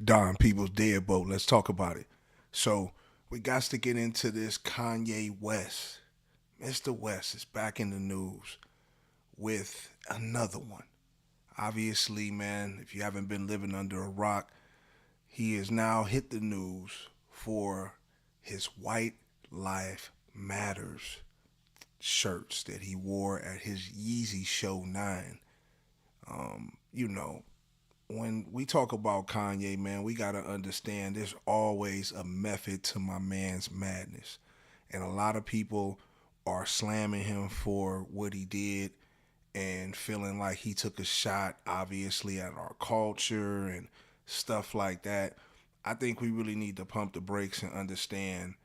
Don People's Deadbolt. Let's talk about it. So we got to get into this Kanye West. Mr. West is back in the news with another one. Obviously, man, if you haven't been living under a rock, he has now hit the news for his White Life Matters shirts that he wore at his Yeezy Show 9. You know, when we talk about Kanye, man, we got to understand there's always a method to my man's madness. And a lot of people are slamming him for what he did and feeling like he took a shot, obviously, at our culture and stuff like that. I think we really need to pump the brakes and understand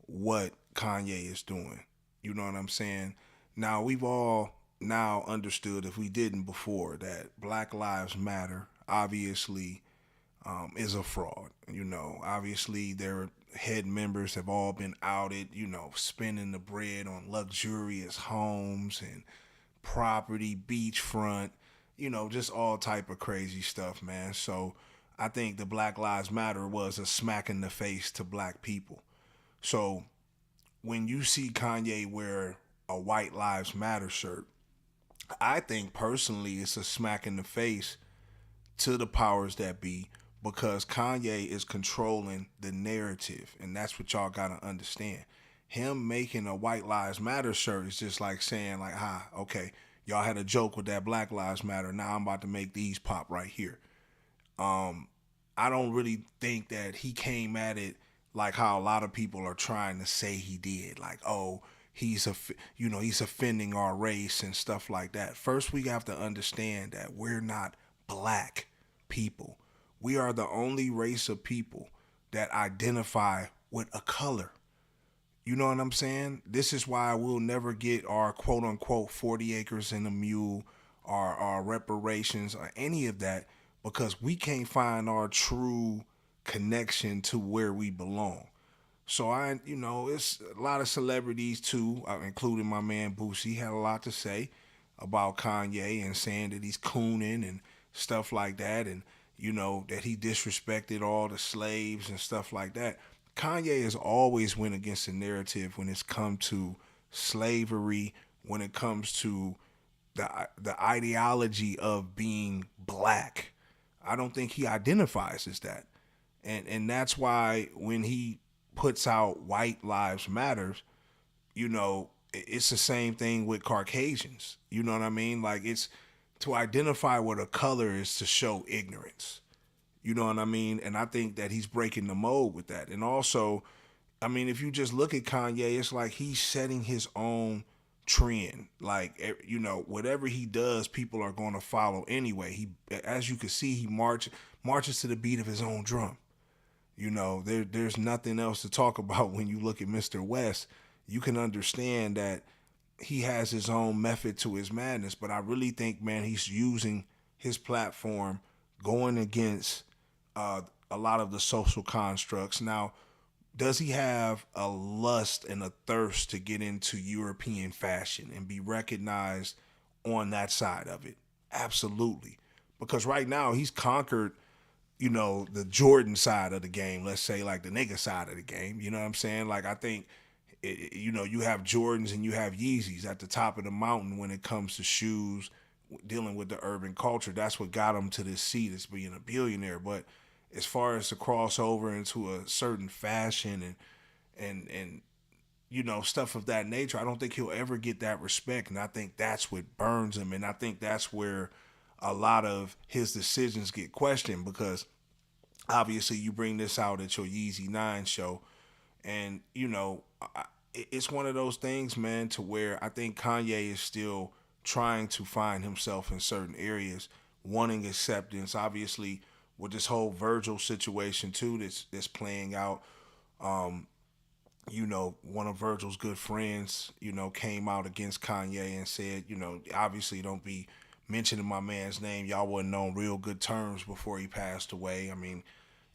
what Kanye is doing. You know what I'm saying? Now, we've all now understood, if we didn't before, that Black Lives Matter obviously is a fraud. Obviously, their head members have all been outed, spending the bread on luxurious homes and property, beachfront, just all type of crazy stuff, man. So I think the Black Lives Matter was a smack in the face to black people. So when you see Kanye wear a White Lives Matter shirt, I think personally it's a smack in the face to the powers that be because Kanye is controlling the narrative, and that's what y'all gotta understand. Him making a White Lives Matter shirt is just like saying, like, okay, y'all had a joke with that Black Lives Matter. Now I'm about to make these pop right here. I don't really think that he came at it like how a lot of people are trying to say he did. Like, oh, he's offending our race and stuff like that. First, we have to understand that we're not black people. We are the only race of people that identify with a color. You know what I'm saying? This is why we'll never get our quote unquote 40 acres and a mule, our reparations, or any of that because we can't find our true connection to where we belong. So it's a lot of celebrities too, including my man Boosie, had a lot to say about Kanye and saying that he's cooning and stuff like that, and that he disrespected all the slaves and stuff like that. Kanye has always went against the narrative when it's come to slavery, when it comes to the ideology of being black. I don't think he identifies as that. And that's why when he puts out White Lives Matters, it's the same thing with Caucasians. You know what I mean? Like, it's to identify what a color is to show ignorance. You know what I mean? And I think that he's breaking the mold with that. And also, I mean, if you just look at Kanye, it's like he's setting his own trend. Like, whatever he does, people are going to follow anyway. As you can see, he marches to the beat of his own drum. There's nothing else to talk about when you look at Mr. West. You can understand that he has his own method to his madness, but I really think, man, he's using his platform going against a lot of the social constructs. Now, does he have a lust and a thirst to get into European fashion and be recognized on that side of it? Absolutely. Because right now he's conquered, the Jordan side of the game, let's say, like the nigga side of the game. You know what I'm saying? Like, I think, you have Jordans and you have Yeezys at the top of the mountain when it comes to shoes, dealing with the urban culture. That's what got him to this seat as being a billionaire. But as far as to cross over into a certain fashion and stuff of that nature, I don't think he'll ever get that respect. And I think that's what burns him. And I think that's where a lot of his decisions get questioned because obviously you bring this out at your Yeezy 9 show. And, it's one of those things, man, to where I think Kanye is still trying to find himself in certain areas, wanting acceptance. Obviously, with this whole Virgil situation too, that's playing out. One of Virgil's good friends, came out against Kanye and said, obviously don't be mentioning my man's name. Y'all wasn't on real good terms before he passed away. I mean,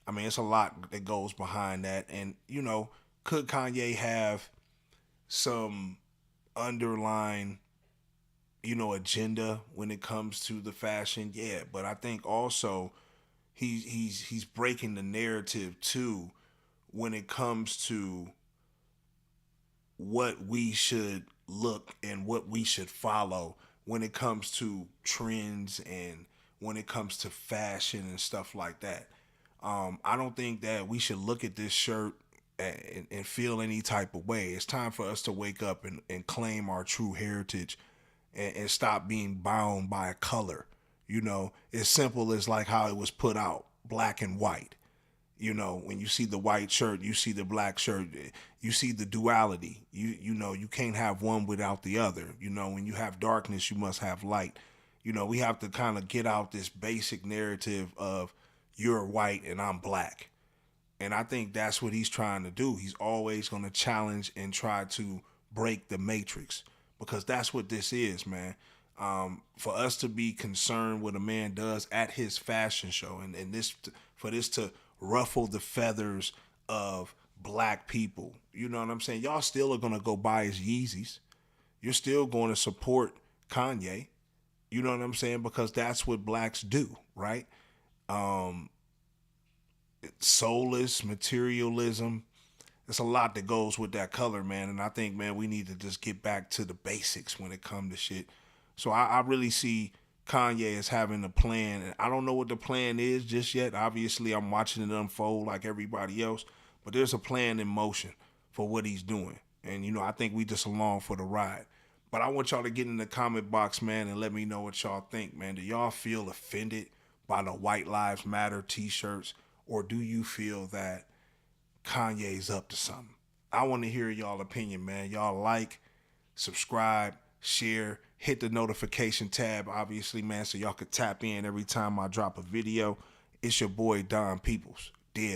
it's a lot that goes behind that. And, could Kanye have some underlying, agenda when it comes to the fashion? Yeah. But I think also He's breaking the narrative too when it comes to what we should look and what we should follow when it comes to trends and when it comes to fashion and stuff like that. I don't think that we should look at this shirt and feel any type of way. It's time for us to wake up and claim our true heritage and stop being bound by a color. You know, as simple as like how it was put out, black and white. You know, when you see the white shirt, you see the black shirt, you see the duality. You know, you can't have one without the other. You know, when you have darkness, you must have light. You know, we have to kind of get out this basic narrative of you're white and I'm black. And I think that's what he's trying to do. He's always going to challenge and try to break the matrix because that's what this is, man. For us to be concerned what a man does at his fashion show and this for this to ruffle the feathers of black people. You know what I'm saying? Y'all still are going to go buy his Yeezys. You're still going to support Kanye. You know what I'm saying? Because that's what blacks do, right? Um, Soulless materialism. There's a lot that goes with that color, man. And I think, man, we need to just get back to the basics when it comes to shit. So I really see Kanye as having a plan. And I don't know what the plan is just yet. Obviously, I'm watching it unfold like everybody else. But there's a plan in motion for what he's doing. And, you know, I think we just along for the ride. But I want y'all to get in the comment box, man, and let me know what y'all think, man. Do y'all feel offended by the White Lives Matter t-shirts? Or do you feel that Kanye's up to something? I want to hear y'all opinion, man. Y'all like, subscribe, share, hit the notification tab, obviously, man, so y'all could tap in every time I drop a video. It's your boy, Don Peoples.